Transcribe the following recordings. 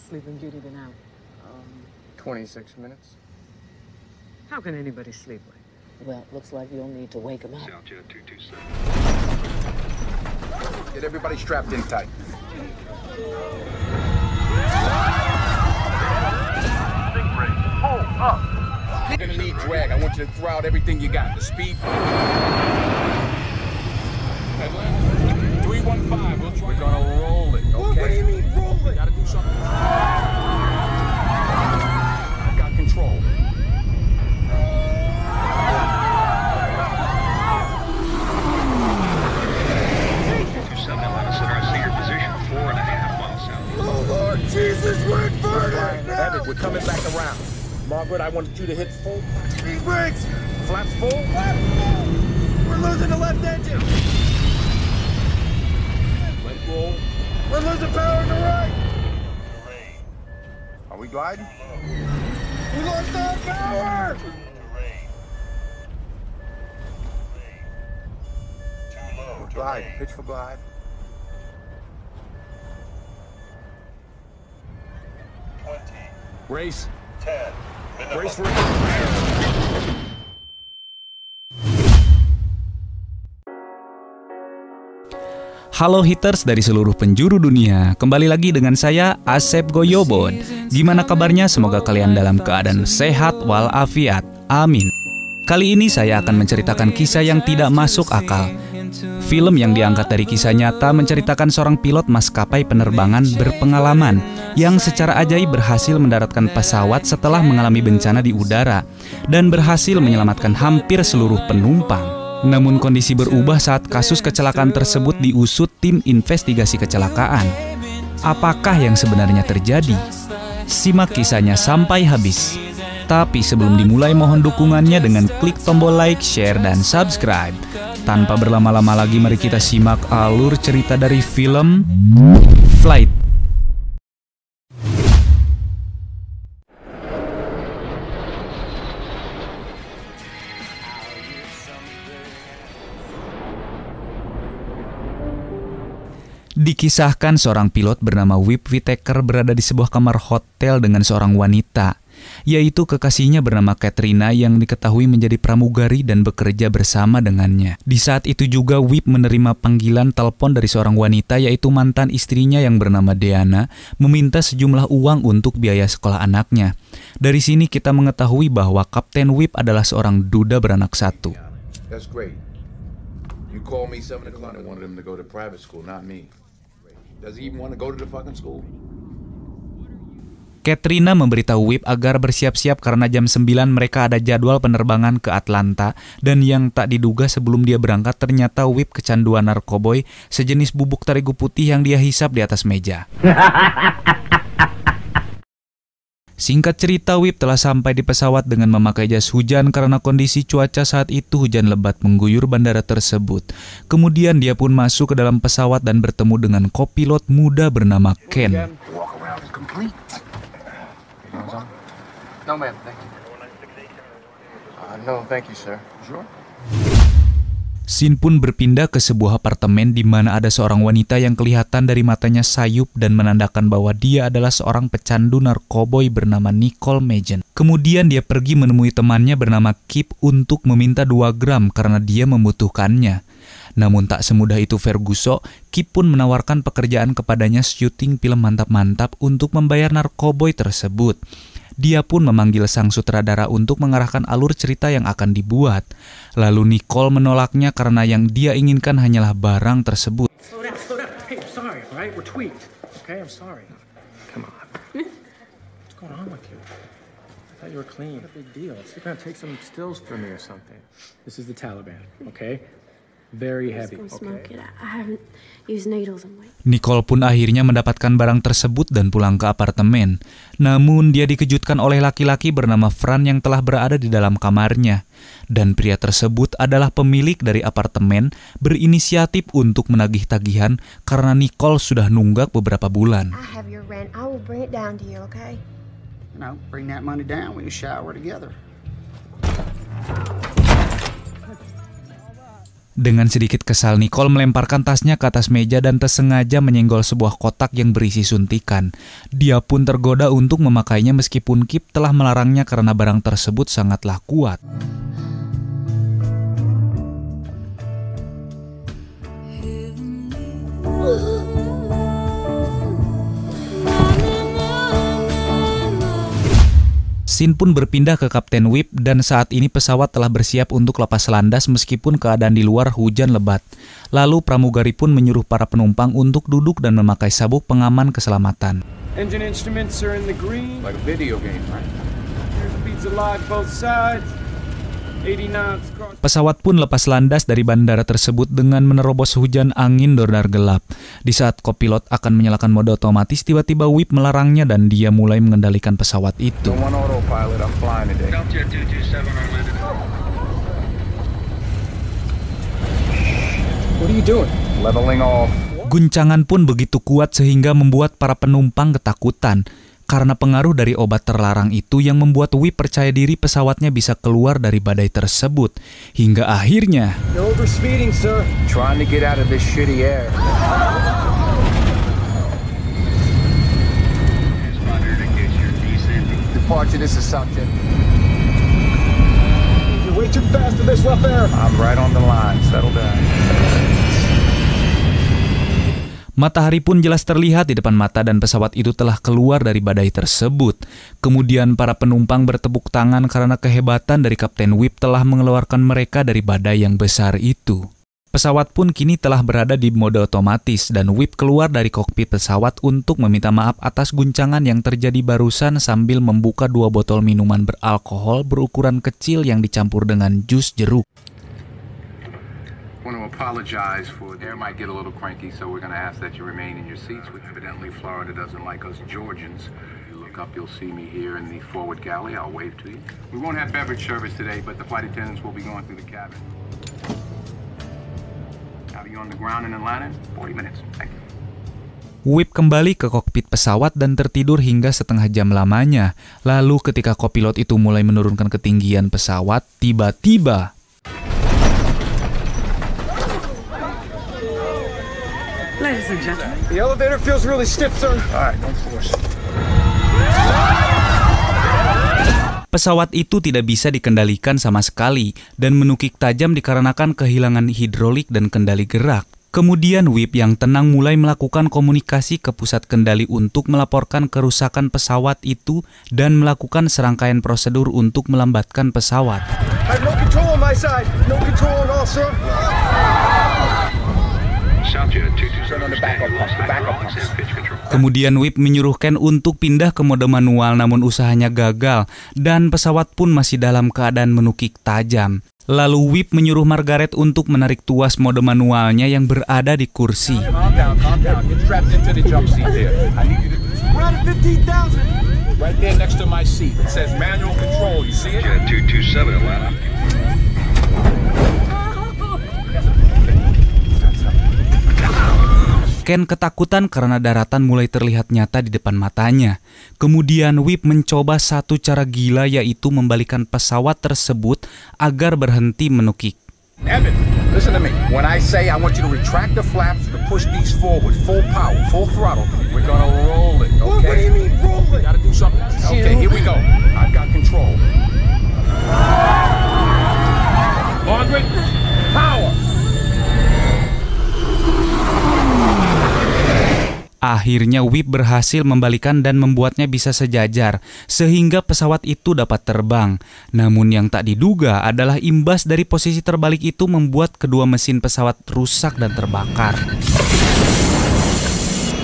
Sleeping Beauty been out? 26 minutes. How can anybody sleep like that? Well, looks like you'll need to wake him up. Southjet 227. Get everybody strapped in tight. Stingray, pull up. You're gonna need drag. I want you to throw out everything you got. The speed. 315. We're gonna roll it, okay? What do you mean roll it? Gotta do something. I got control. Jesus, we're inverted now! Evan, we're coming back around. Margaret, I wanted you to hit full. Speed brakes! Flaps full? Flaps full! We're losing the left engine! Let go. We're losing power in the right! Are we gliding? We lost our power! Glide. Pitch for glide. Race. 10. Race for Halo hitters dari seluruh penjuru dunia, kembali lagi dengan saya Asep Goyobot. Gimana kabarnya? Semoga kalian dalam keadaan sehat walafiat. Amin. Kali ini saya akan menceritakan kisah yang tidak masuk akal. Film yang diangkat dari kisah nyata menceritakan seorang pilot maskapai penerbangan berpengalaman yang secara ajaib berhasil mendaratkan pesawat setelah mengalami bencana di udara dan berhasil menyelamatkan hampir seluruh penumpang. Namun kondisi berubah saat kasus kecelakaan tersebut diusut tim investigasi kecelakaan. Apakah yang sebenarnya terjadi? Simak kisahnya sampai habis. Tapi sebelum dimulai mohon dukungannya dengan klik tombol like, share, dan subscribe. Tanpa berlama-lama lagi mari kita simak alur cerita dari film Flight. Dikisahkan seorang pilot bernama Whip Whittaker berada di sebuah kamar hotel dengan seorang wanita, yaitu kekasihnya bernama Katrina yang diketahui menjadi pramugari dan bekerja bersama dengannya. Di saat itu juga Whip menerima panggilan telepon dari seorang wanita yaitu mantan istrinya yang bernama Deanna meminta sejumlah uang untuk biaya sekolah anaknya. Dari sini kita mengetahui bahwa Kapten Whip adalah seorang duda beranak satu. That's great. You called me 7 o'clock and wanted him to go to private school, not me. Does he even want to go to the fucking school? Katrina memberitahu Whip agar bersiap-siap karena jam 9 mereka ada jadwal penerbangan ke Atlanta dan yang tak diduga sebelum dia berangkat ternyata Whip kecanduan narkoboy sejenis bubuk terigu putih yang dia hisap di atas meja. Singkat cerita, Whip telah sampai di pesawat dengan memakai jas hujan karena kondisi cuaca saat itu hujan lebat mengguyur bandara tersebut. Kemudian dia pun masuk ke dalam pesawat dan bertemu dengan kopilot muda bernama Ken. No, ma'am. Thank you. No, thank you, sir. Sure. Scene pun berpindah ke sebuah apartemen di mana ada seorang wanita yang kelihatan dari matanya sayup dan menandakan bahwa dia adalah seorang pecandu narkoboy bernama Nicole Magen. Kemudian dia pergi menemui temannya bernama Kip untuk meminta 2 gram karena dia membutuhkannya. Namun tak semudah itu Ferguson, Kip pun menawarkan pekerjaan kepadanya syuting film mantap-mantap untuk membayar narkoboy tersebut. Dia pun memanggil sang sutradara untuk mengarahkan alur cerita yang akan dibuat. Lalu Nicole menolaknya karena yang dia inginkan hanyalah barang tersebut. Slow down. Hey, I'm sorry, all right? We're tweaked. Okay, I'm sorry. Come on. What's going on with you? I thought you were clean. What a big deal. You're gonna take some stills for me or something. This is the Taliban, okay? Very heavy, okay? I haven't used needles in weeks. Nicole pun akhirnya mendapatkan barang tersebut dan pulang ke apartemen. Namun dia dikejutkan oleh laki-laki bernama Fran yang telah berada di dalam kamarnya. Dan pria tersebut adalah pemilik dari apartemen berinisiatif untuk menagih tagihan karena Nicole sudah nunggak beberapa bulan. I have your rent. I will bring it down to you, okay? No, bring that money down when you shower together. Dengan sedikit kesal, Nicole melemparkan tasnya ke atas meja dan tersengaja menyenggol sebuah kotak yang berisi suntikan. Dia pun tergoda untuk memakainya meskipun Kip telah melarangnya karena barang tersebut sangatlah kuat. Scene pun berpindah ke Kapten Whip dan saat ini pesawat telah bersiap untuk lepas landas meskipun keadaan di luar hujan lebat. Lalu pramugari pun menyuruh para penumpang untuk duduk dan memakai sabuk pengaman keselamatan. Engine instruments are in the green. Like a video game, right? There's speeds alive both sides. 80 knots across. Pesawat pun lepas landas dari bandara tersebut dengan menerobos hujan angin dordar gelap. Di saat kopilot akan menyalakan mode otomatis, tiba-tiba Whip melarangnya dan dia mulai mengendalikan pesawat itu. Don't want autopilot, I'm flying today. Delta 227 on landing. What are you doing? Leveling off. Guncangan pun begitu kuat sehingga membuat para penumpang ketakutan. Karena pengaruh dari obat terlarang itu yang membuat Whip percaya diri pesawatnya bisa keluar dari badai tersebut. Hingga akhirnya... You're overspeeding, sir. Trying to get out of this shitty air. Transponder indicates you're descending. Departure, this is subject. You're way too fast for this rough air. I'm right on the line, settle down. Matahari pun jelas terlihat di depan mata dan pesawat itu telah keluar dari badai tersebut. Kemudian para penumpang bertepuk tangan karena kehebatan dari Kapten Whip telah mengeluarkan mereka dari badai yang besar itu. Pesawat pun kini telah berada di mode otomatis dan Whip keluar dari kokpit pesawat untuk meminta maaf atas guncangan yang terjadi barusan sambil membuka 2 botol minuman beralkohol berukuran kecil yang dicampur dengan jus jeruk. I want to apologize for the air might get a little cranky, so we're going to ask that you remain in your seats. Evidently, Florida doesn't like us Georgians. If you look up, you'll see me here in the forward galley. I'll wave to you. We won't have beverage service today, but the flight attendants will be going through the cabin. I'll be on the ground in Atlanta in 40 minutes. Thank you. Whip kembali ke kokpit pesawat dan tertidur hingga setengah jam lamanya. Lalu ketika kopilot itu mulai menurunkan ketinggian pesawat, tiba-tiba... Ladies and gentlemen. The elevator feels really stiff, sir. All right, don't force it. Pesawat itu tidak bisa dikendalikan sama sekali dan menukik tajam dikarenakan kehilangan hidrolik dan kendali gerak. Kemudian Whip yang tenang mulai melakukan komunikasi ke pusat kendali untuk melaporkan kerusakan pesawat itu dan melakukan serangkaian prosedur untuk melambatkan pesawat. I have no control on my side. No control at all, sir. Southjet 227 on the backup and pitch control. Kemudian Whip menyuruh Ken untuk pindah ke mode manual namun usahanya gagal dan pesawat pun masih dalam keadaan menukik tajam. Lalu Whip menyuruh Margaret untuk menarik tuas mode manualnya yang berada di kursi. Calm down, calm down. Get strapped into the jump seat there. I need you to do We're at 15,000. right there next to my seat. It says manual control. You see it? Jet 227 Atlanta. Ken ketakutan karena daratan mulai terlihat nyata di depan matanya. Kemudian Whip mencoba satu cara gila yaitu membalikan pesawat tersebut agar berhenti menukik. Evan, listen to me. When I say I want you to retract the flaps to push these forward, full power, full throttle, we're gonna roll it, okay? What do you mean, roll it? Gotta do something. Okay, here we go. I've got control. Margaret, power! Akhirnya Whip berhasil membalikan dan membuatnya bisa sejajar, sehingga pesawat itu dapat terbang. Namun yang tak diduga adalah imbas dari posisi terbalik itu membuat kedua mesin pesawat rusak dan terbakar.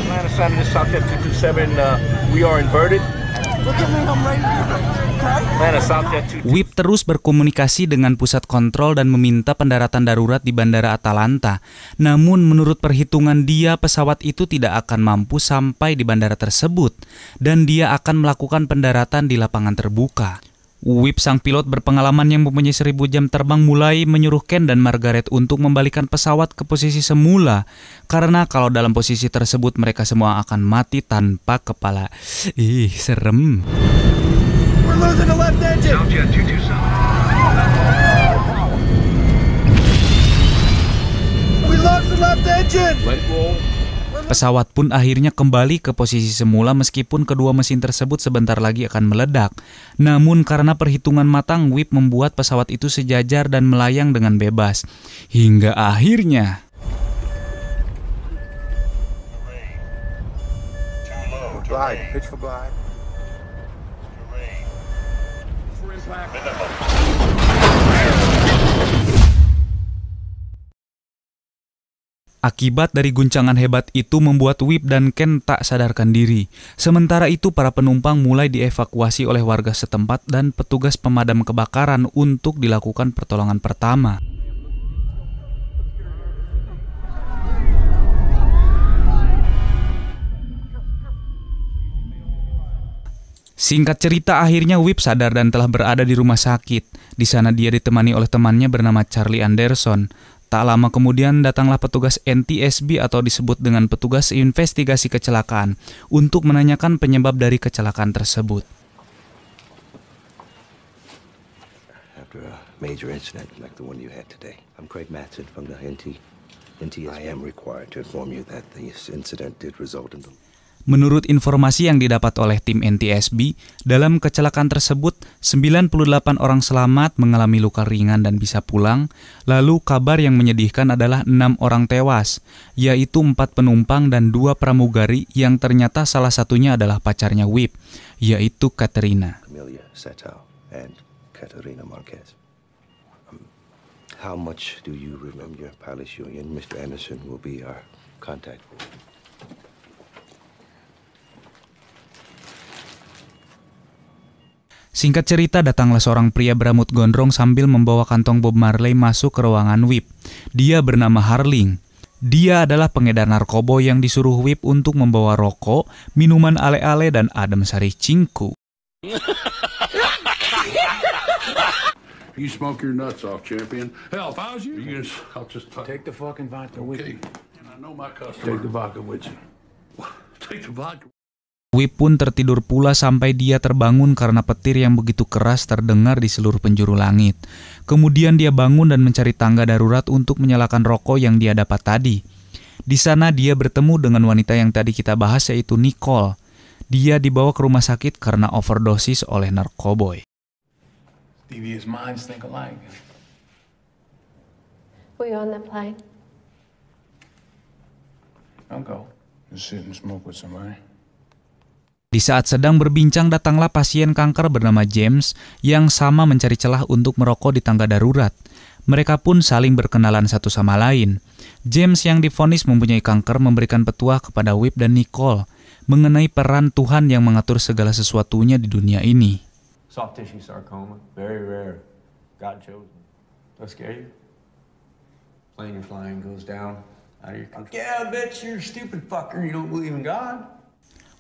Atlanta Center, Southjet 227, we are inverted. Look at me, I'm ready to go. Atlanta Southjet 227. Whip terus berkomunikasi dengan pusat kontrol dan meminta pendaratan darurat di Bandara Atalanta. Namun menurut perhitungan dia, pesawat itu tidak akan mampu sampai di bandara tersebut dan dia akan melakukan pendaratan di lapangan terbuka. Whip, sang pilot berpengalaman yang mempunyai 1000 jam terbang, mulai menyuruh Ken dan Margaret untuk membalikan pesawat ke posisi semula. Karena kalau dalam posisi tersebut mereka semua akan mati tanpa kepala. Ih, serem. We're losing the left engine. Southjet 227. Let roll. Pesawat pun akhirnya kembali ke posisi semula meskipun kedua mesin tersebut sebentar lagi akan meledak. Namun karena perhitungan matang, Whip membuat pesawat itu sejajar dan melayang dengan bebas. Hingga akhirnya... Glide. Pitch for glide. For impact. Akibat dari guncangan hebat itu membuat Whip dan Ken tak sadarkan diri. Sementara itu para penumpang mulai dievakuasi oleh warga setempat dan petugas pemadam kebakaran untuk dilakukan pertolongan pertama. Singkat cerita, akhirnya Whip sadar dan telah berada di rumah sakit. Di sana dia ditemani oleh temannya bernama Charlie Anderson. Tak lama kemudian datanglah petugas NTSB atau disebut dengan petugas investigasi kecelakaan untuk menanyakan penyebab dari kecelakaan tersebut. After a major incident like the one you had today, I'm Craig Matson from the NTSB. I am required to inform you that this incident did result in the... Menurut informasi yang didapat oleh tim NTSB, dalam kecelakaan tersebut 98 orang selamat mengalami luka ringan dan bisa pulang. Lalu kabar yang menyedihkan adalah 6 orang tewas, yaitu 4 penumpang dan 2 pramugari yang ternyata salah satunya adalah pacarnya Whip, yaitu Katerina. Amelia Satow and Katerina Marquez. How much do you remember your pilots union? Mr. Anderson will be our contact. Singkat cerita, datanglah seorang pria berambut gondrong sambil membawa kantong Bob Marley masuk ke ruangan Whip. Dia bernama Harling. Dia adalah pengedar narkoba yang disuruh Whip untuk membawa rokok, minuman ale-ale, dan adem sari cingku. You smoke your nuts off, champion. Hell, if I was you, I'll just Take the fucking vodka with you. And I know my customer. Take the vodka with you. Take the vodka. Whip pun tertidur pula sampai dia terbangun karena petir yang begitu keras terdengar di seluruh penjuru langit. Kemudian dia bangun dan mencari tangga darurat untuk menyalakan rokok yang dia dapat tadi. Di sana dia bertemu dengan wanita yang tadi kita bahas, yaitu Nicole. Dia dibawa ke rumah sakit karena overdosis oleh narkoboy. Devious minds think alike. Were you on that plane? Don't go. Just sit and smoke with somebody. Di saat sedang berbincang, datanglah pasien kanker bernama James yang sama mencari celah untuk merokok di tangga darurat. Mereka pun saling berkenalan satu sama lain. James yang divonis mempunyai kanker memberikan petua kepada Whip dan Nicole mengenai peran Tuhan yang mengatur segala sesuatunya di dunia ini. Soft tissue sarcoma, very rare. God chosen. Does that scare you? Plane you're flying goes down out of your country. Yeah, I bet you're a stupid fucker. You don't believe in God.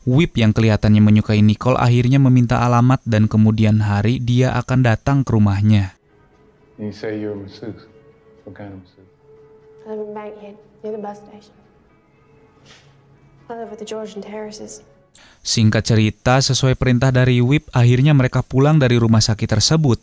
Whip yang kelihatannya menyukai Nicole akhirnya meminta alamat dan kemudian hari dia akan datang ke rumahnya. You say you're a masseuse. What kind of masseuse? I live in Bankhead, near the bus station. I live at the Georgian Terraces. Singkat cerita, sesuai perintah dari Whip, akhirnya mereka pulang dari rumah sakit tersebut.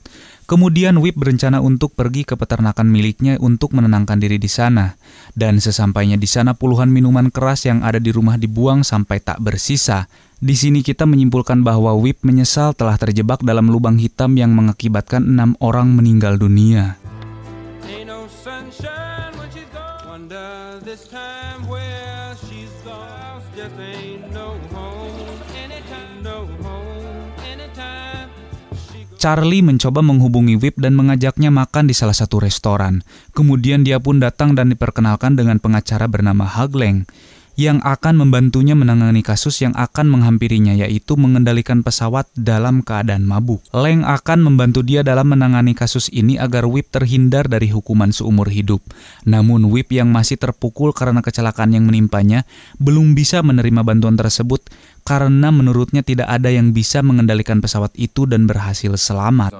Kemudian Whip berencana untuk pergi ke peternakan miliknya untuk menenangkan diri di sana. Dan sesampainya di sana, puluhan minuman keras yang ada di rumah dibuang sampai tak bersisa. Di sini kita menyimpulkan bahwa Whip menyesal telah terjebak dalam lubang hitam yang mengakibatkan 6 orang meninggal dunia. Charlie mencoba menghubungi Whip dan mengajaknya makan di salah satu restoran. Kemudian dia pun datang dan diperkenalkan dengan pengacara bernama Hugh Lang yang akan membantunya menangani kasus yang akan menghampirinya, yaitu mengendalikan pesawat dalam keadaan mabuk. Lang akan membantu dia dalam menangani kasus ini agar Whip terhindar dari hukuman seumur hidup. Namun Whip yang masih terpukul karena kecelakaan yang menimpanya belum bisa menerima bantuan tersebut karena menurutnya tidak ada yang bisa mengendalikan pesawat itu dan berhasil selamat.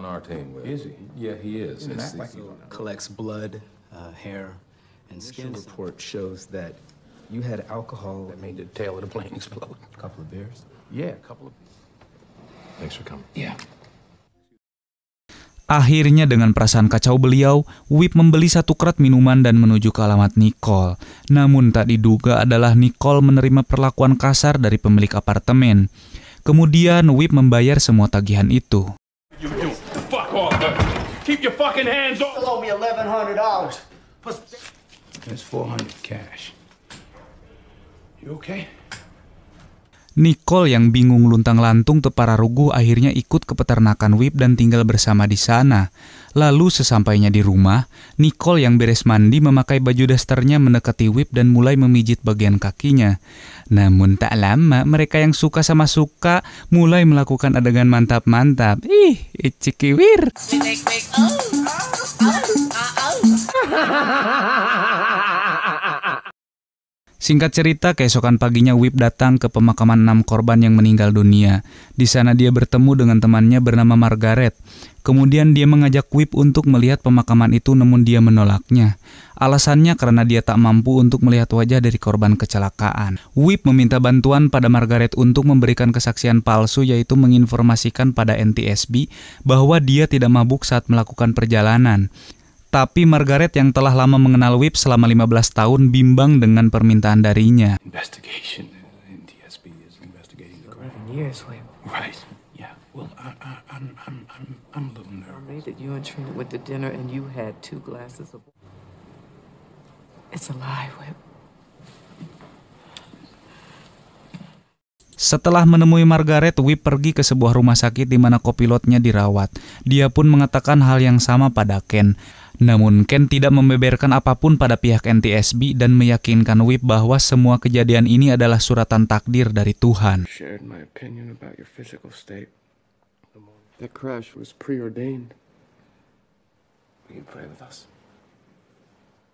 Is he? Yeah, he is. Collects blood, hair, and skin report shows that you had alcohol That made the tail of the plane explode. a couple of beers. Yeah, a couple of... Thanks for coming. Yeah. Akhirnya dengan perasaan kacau beliau, Whip membeli 1 krat minuman dan menuju ke alamat Nicole. Namun tak diduga adalah Nicole menerima perlakuan kasar dari pemilik apartemen. Kemudian Whip membayar semua tagihan itu. Fuck off, keep your fucking hands off. Owe me $1,100. There's $400 cash. You okay? Nicole yang bingung luntang-lantung tepara ruguh akhirnya ikut ke peternakan Whip dan tinggal bersama di sana. Lalu sesampainya di rumah, Nicole yang beres mandi memakai baju dasternya mendekati Whip dan mulai memijit bagian kakinya. Namun tak lama mereka yang suka sama suka mulai melakukan adegan mantap-mantap. Ih, cikiwir. Singkat cerita, keesokan paginya Whip datang ke pemakaman 6 korban yang meninggal dunia. Di sana dia bertemu dengan temannya bernama Margaret. Kemudian dia mengajak Whip untuk melihat pemakaman itu, namun dia menolaknya. Alasannya karena dia tak mampu untuk melihat wajah dari korban kecelakaan. Whip meminta bantuan pada Margaret untuk memberikan kesaksian palsu, yaitu menginformasikan pada NTSB bahwa dia tidak mabuk saat melakukan perjalanan. Tapi Margaret yang telah lama mengenal Whip selama 15 tahun bimbang dengan permintaan darinya. Investigation. NTSB is investigating the crime. 11 years, Whip. Right. Yeah. Well, I'm a little nervous. That you and Trina went to dinner and you had 2 glasses of... It's a lie, Whip. Setelah menemui Margaret, Whip pergi ke sebuah rumah sakit di mana kopilotnya dirawat. Dia pun mengatakan hal yang sama pada Ken. Namun Ken tidak membeberkan apapun pada pihak NTSB dan meyakinkan Whip bahwa semua kejadian ini adalah suratan takdir dari Tuhan. Shared my opinion about your physical state. That crash was preordained. Will you pray with us?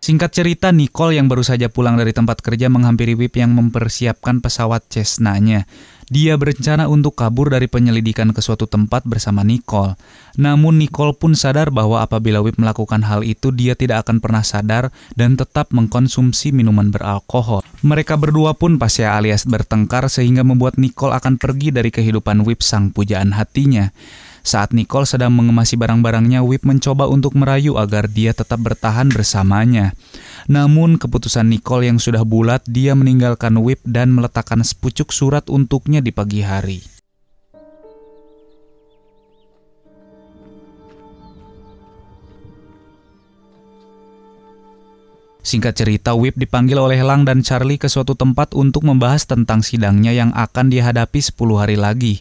Singkat cerita, Nicole yang baru saja pulang dari tempat kerja menghampiri Whip yang mempersiapkan pesawat Cessna-nya. Dia berencana untuk kabur dari penyelidikan ke suatu tempat bersama Nicole. Namun Nicole pun sadar bahwa apabila Whip melakukan hal itu, dia tidak akan pernah sadar dan tetap mengkonsumsi minuman beralkohol. Mereka berdua pun pasya alias bertengkar sehingga membuat Nicole akan pergi dari kehidupan Whip sang pujaan hatinya. Saat Nicole sedang mengemasi barang-barangnya, Whip mencoba untuk merayu agar dia tetap bertahan bersamanya. Namun keputusan Nicole yang sudah bulat, dia meninggalkan Whip dan meletakkan sepucuk surat untuknya di pagi hari. Singkat cerita, Whip dipanggil oleh Lang dan Charlie ke suatu tempat untuk membahas tentang sidangnya yang akan dihadapi 10 hari lagi.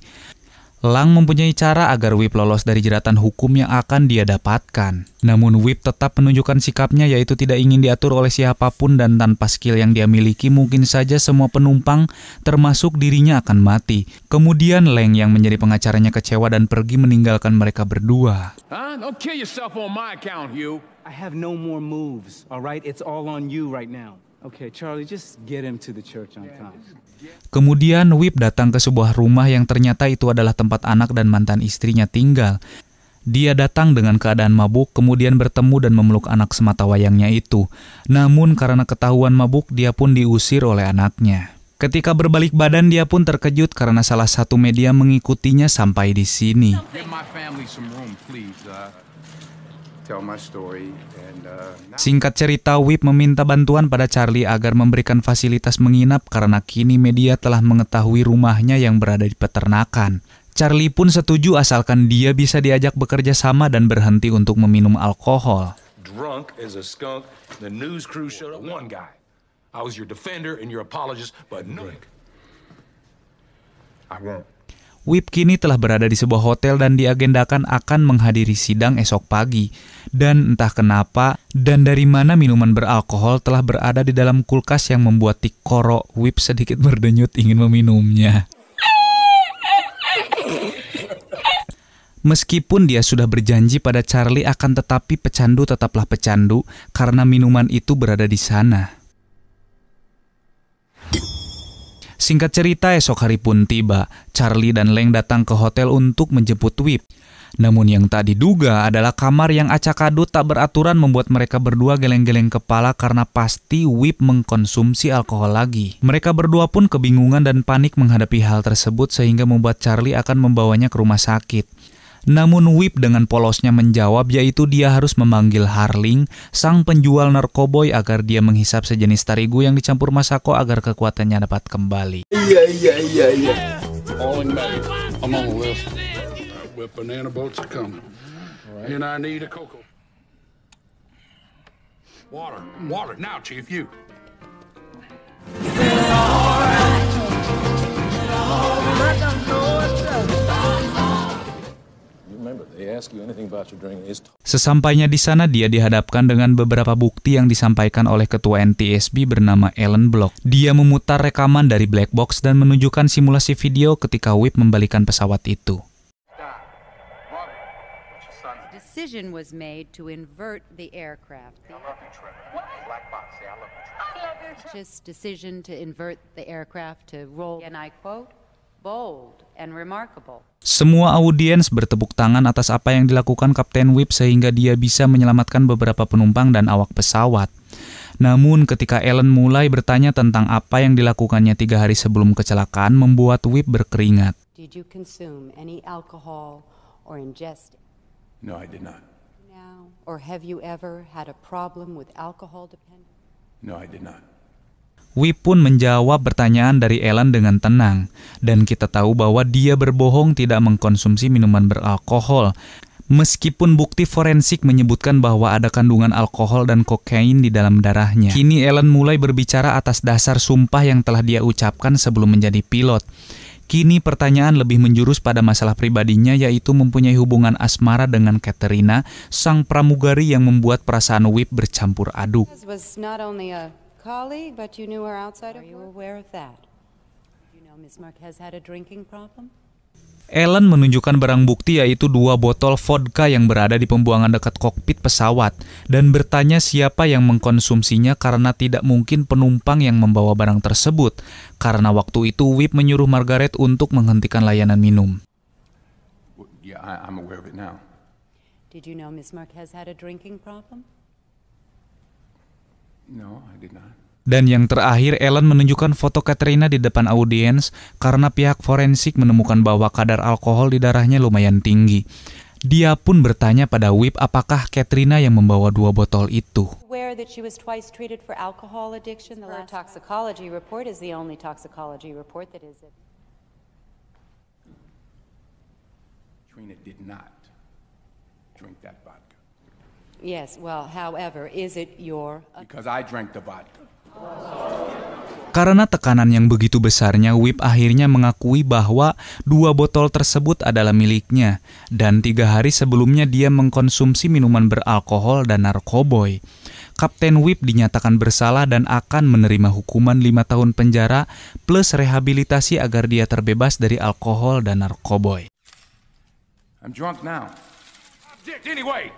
Lang mempunyai cara agar Whip lolos dari jeratan hukum yang akan dia dapatkan. Namun Whip tetap menunjukkan sikapnya, yaitu tidak ingin diatur oleh siapapun dan tanpa skill yang dia miliki mungkin saja semua penumpang termasuk dirinya akan mati. Kemudian Lang yang menjadi pengacaranya kecewa dan pergi meninggalkan mereka berdua. Don't kill yourself on my account, Hugh. I have no more moves, all right? It's all on you right now. Okay, Charlie, just get him to the church on time. Kemudian Whip datang ke sebuah rumah yang ternyata itu adalah tempat anak dan mantan istrinya tinggal. Dia datang dengan keadaan mabuk, kemudian bertemu dan memeluk anak sematawayangnya itu. Namun karena ketahuan mabuk, dia pun diusir oleh anaknya. Ketika berbalik badan, dia pun terkejut karena salah satu media mengikutinya sampai di sini. Give my family some room, please. Tell my story. Singkat cerita, Whip meminta bantuan pada Charlie agar memberikan fasilitas menginap karena kini media telah mengetahui rumahnya yang berada di peternakan. Charlie pun setuju asalkan dia bisa diajak bekerja sama dan berhenti untuk meminum alkohol. Drunk as a skunk. The news crew showed up. One guy. I was your defender and your apologist, but no. I won't. Whip kini telah berada di sebuah hotel dan diagendakan akan menghadiri sidang esok pagi. Dan entah kenapa dan dari mana minuman beralkohol telah berada di dalam kulkas yang membuat Tikoro Whip sedikit berdenyut ingin meminumnya. Meskipun dia sudah berjanji pada Charlie akan tetapi pecandu tetaplah pecandu karena minuman itu berada di sana. Singkat cerita, esok hari pun tiba. Charlie dan Lang datang ke hotel untuk menjemput Whip. Namun yang tak diduga adalah kamar yang acak-adut tak beraturan membuat mereka berdua geleng-geleng kepala karena pasti Whip mengkonsumsi alkohol lagi. Mereka berdua pun kebingungan dan panik menghadapi hal tersebut sehingga membuat Charlie akan membawanya ke rumah sakit. Namun Whip dengan polosnya menjawab, yaitu dia harus memanggil Harling, sang penjual narkoboy, agar dia menghisap sejenis tarigu yang dicampur masako agar kekuatannya dapat kembali. Iya. All in May. I'm on the list. With banana boats are coming. And I need a cocoa. Water. Now, Chief, you. Sesampainya di sana, dia dihadapkan dengan beberapa bukti yang disampaikan oleh ketua NTSB bernama Alan Block. Dia memutar rekaman dari black box dan menunjukkan simulasi video ketika Whip membalikan pesawat itu. Decision was made to invert the aircraft. Just decision to invert the aircraft to roll, and I quote, bold and remarkable. Semua audiens bertepuk tangan atas apa yang dilakukan Kapten Whip sehingga dia bisa menyelamatkan beberapa penumpang dan awak pesawat. Namun ketika Alan mulai bertanya tentang apa yang dilakukannya 3 hari sebelum kecelakaan, membuat Whip berkeringat. Did you consume any alcohol or ingest? No, I did not. Now, or have you ever had a problem with alcohol dependence? No, I did not. Whip pun menjawab pertanyaan dari Alan dengan tenang, dan kita tahu bahwa dia berbohong tidak mengkonsumsi minuman beralkohol, meskipun bukti forensik menyebutkan bahwa ada kandungan alkohol dan kokain di dalam darahnya. Kini Alan mulai berbicara atas dasar sumpah yang telah dia ucapkan sebelum menjadi pilot. Kini pertanyaan lebih menjurus pada masalah pribadinya, yaitu mempunyai hubungan asmara dengan Katerina, sang pramugari yang membuat perasaan Whip bercampur aduk. Colleague, but you knew her outside of work? Are you aware of that? You know Miss Marquez had a drinking problem? Alan menunjukkan barang bukti, yaitu 2 botol vodka yang berada di pembuangan dekat kokpit pesawat, dan bertanya siapa yang mengkonsumsinya karena tidak mungkin penumpang yang membawa barang tersebut, karena waktu itu Whip menyuruh Margaret untuk menghentikan layanan minum. Yeah, I'm aware of it now. Did you know Miss Marquez had a drinking problem? No, I did not. Dan yang terakhir, Alan menunjukkan foto Katerina di depan audiens karena pihak forensik menemukan bahwa kadar alkohol di darahnya lumayan tinggi. Dia pun bertanya pada Whip apakah Katerina yang membawa 2 botol itu. Aware that she was twice treated for alcohol addiction. The last toxicology report is the only toxicology report that is it. Katrina did not drink that vodka. Yes, well, however, is it your... Because I drank the vodka. Karena tekanan yang begitu besarnya, Whip akhirnya mengakui bahwa 2 botol tersebut adalah miliknya, dan 3 hari sebelumnya dia mengkonsumsi minuman beralkohol dan narkoboy. Kapten Whip dinyatakan bersalah dan akan menerima hukuman 5 tahun penjara plus rehabilitasi agar dia terbebas dari alkohol dan narkoboy. I'm drunk now. Anyway.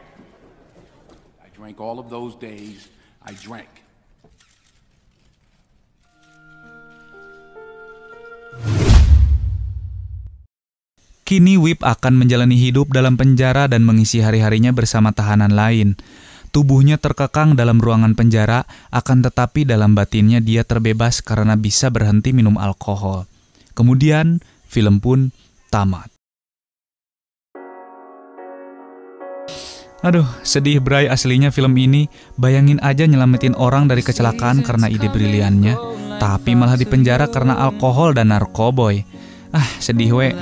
Drank all of those days. I drank. Kini Whip akan menjalani hidup dalam penjara dan mengisi hari-harinya bersama tahanan lain. Tubuhnya terkekang dalam ruangan penjara, akan tetapi dalam batinnya dia terbebas karena bisa berhenti minum alkohol. Kemudian, film pun tamat. Aduh, sedih Bray aslinya film ini. Bayangin aja nyelamatin orang dari kecelakaan karena ide briliannya, tapi malah dipenjara karena alkohol dan narkoboy. Ah, sedih we.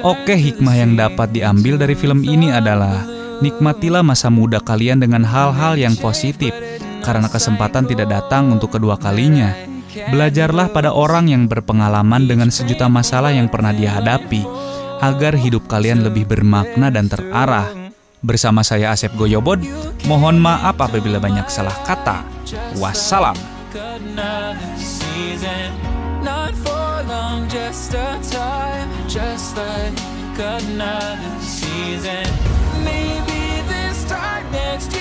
Oke, hikmah yang dapat diambil dari film ini adalah nikmatilah masa muda kalian dengan hal-hal yang positif, karena kesempatan tidak datang untuk kedua kalinya. Belajarlah pada orang yang berpengalaman dengan sejuta masalah yang pernah dia hadapi, agar hidup kalian lebih bermakna dan terarah. Bersama saya Asep Goyobod, mohon maaf apabila banyak salah kata. Wassalam. Maybe this time next year